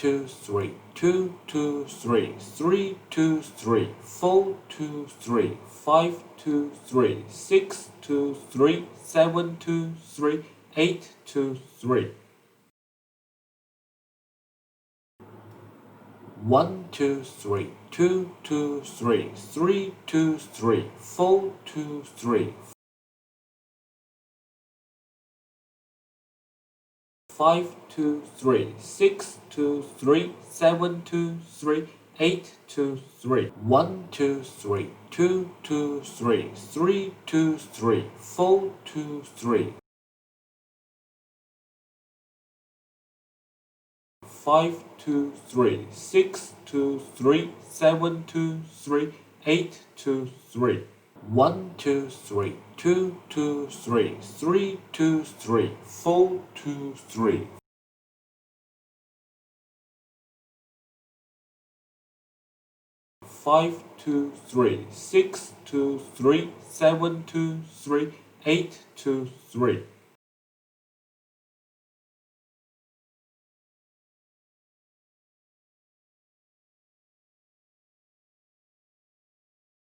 2 3 2 2 3 3 2 3 4 2 3 5 2 3 6 2 3 7 2 3 8 2 3 1 2 3 2 2 3 3 2 3 4 2 3 5 2 3 6 2 3 7 2 3 8 2 3 1 2 3 2 2 3 3 2 3 4 2 3 5 2 3 6 2 3 7 2 3 8 2 3 1 2 3 2 2 3 3 2 3 4 2 3 5 2 3 6 2 3 7 2 3 8 2 3